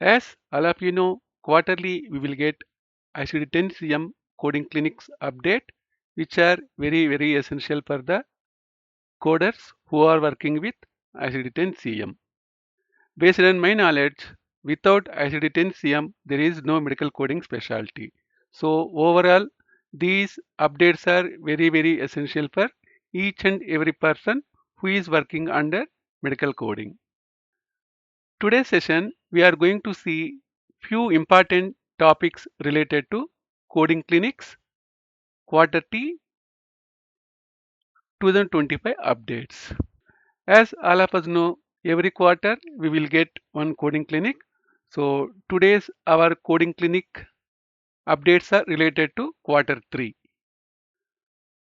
As all of you know, quarterly we will get ICD-10-CM coding clinics update, which are very essential for the coders who are working with ICD-10-CM. Based on my knowledge, without ICD-10-CM, there is no medical coding specialty. So overall, these updates are very essential for each and every person who is working under medical coding. Today's session, we are going to see few important topics related to coding clinics quarter T 2025 updates. As all of us know, every quarter we will get one coding clinic. So today's our coding clinic updates are related to quarter 3.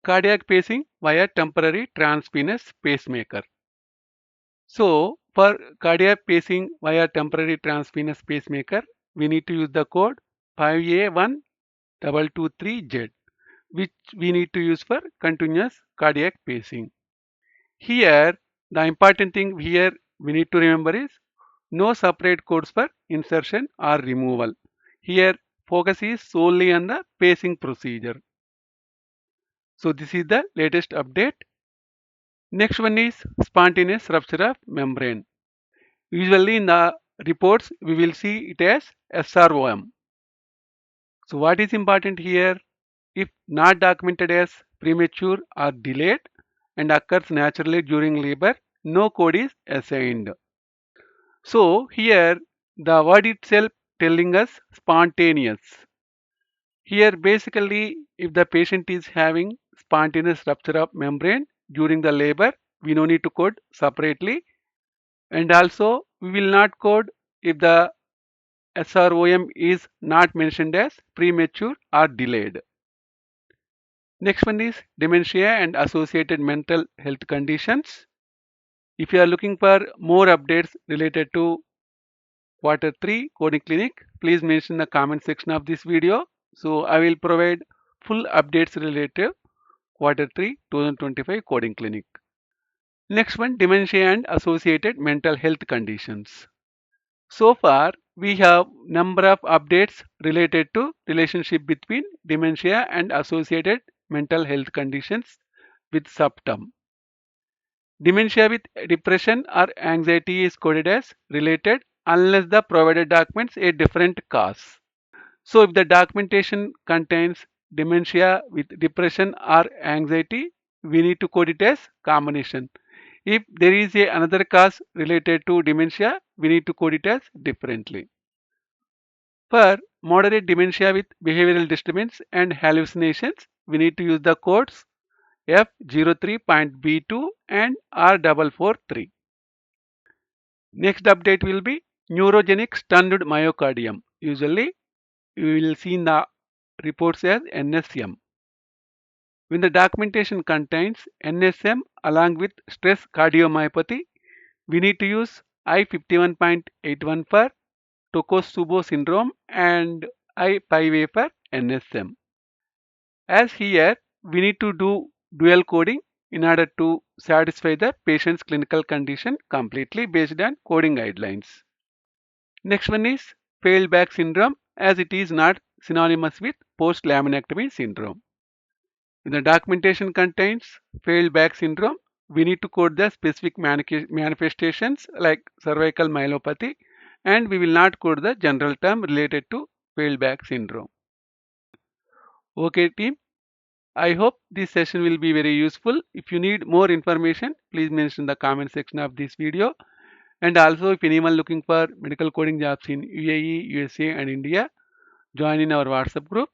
Cardiac pacing via temporary transvenous pacemaker. So for cardiac pacing via temporary transvenous pacemaker, we need to use the code 5A1223Z, which we need to use for continuous cardiac pacing. Here, the important thing here we need to remember is no separate codes for insertion or removal. Here, focus is solely on the pacing procedure. So this is the latest update. Next one is spontaneous rupture of membrane. Usually in the reports, we will see it as SROM. So what is important here? If not documented as premature or delayed and occurs naturally during labor, no code is assigned. So here the word itself telling us spontaneous. Here basically if the patient is having spontaneous rupture of membrane during the labor, we no need to code separately, and also we will not code if the SROM is not mentioned as premature or delayed. Next one is dementia and associated mental health conditions. If you are looking for more updates related to quarter 3 coding clinic, please mention in the comment section of this video. So I will provide full updates related to quarter 3 2025 coding clinic. Next one, dementia and associated mental health conditions. So far we have number of updates related to relationship between dementia and associated mental health conditions with subterm. Dementia with depression or anxiety is coded as related unless the provided documents a different cause. So if the documentation contains dementia with depression or anxiety, we need to code it as combination. If there is another cause related to dementia, we need to code it as differently. For moderate dementia with behavioral disturbance and hallucinations, we need to use the codes F03.B2 and R443. Next update will be neurogenic stunned myocardium. Usually, you will see in the reports as NSM. When the documentation contains NSM along with stress cardiomyopathy, we need to use I51.81 for Takotsubo syndrome and I5A for NSM. As here, we need to do dual coding in order to satisfy the patient's clinical condition completely based on coding guidelines. Next one is failed back syndrome, as it is not synonymous with post-laminectomy syndrome. When the documentation contains failed back syndrome, we need to code the specific manifestations like cervical myelopathy, and we will not code the general term related to failed back syndrome. Okay team, I hope this session will be very useful. If you need more information, please mention in the comment section of this video. And also if anyone looking for medical coding jobs in UAE, USA and India, join in our WhatsApp group.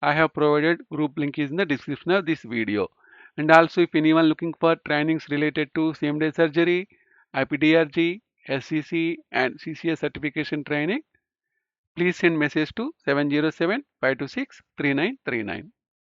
I have provided group link is in the description of this video. And also if anyone looking for trainings related to same day surgery, IPDRG, SCC and CCS certification training, please send message to 707-526-3939.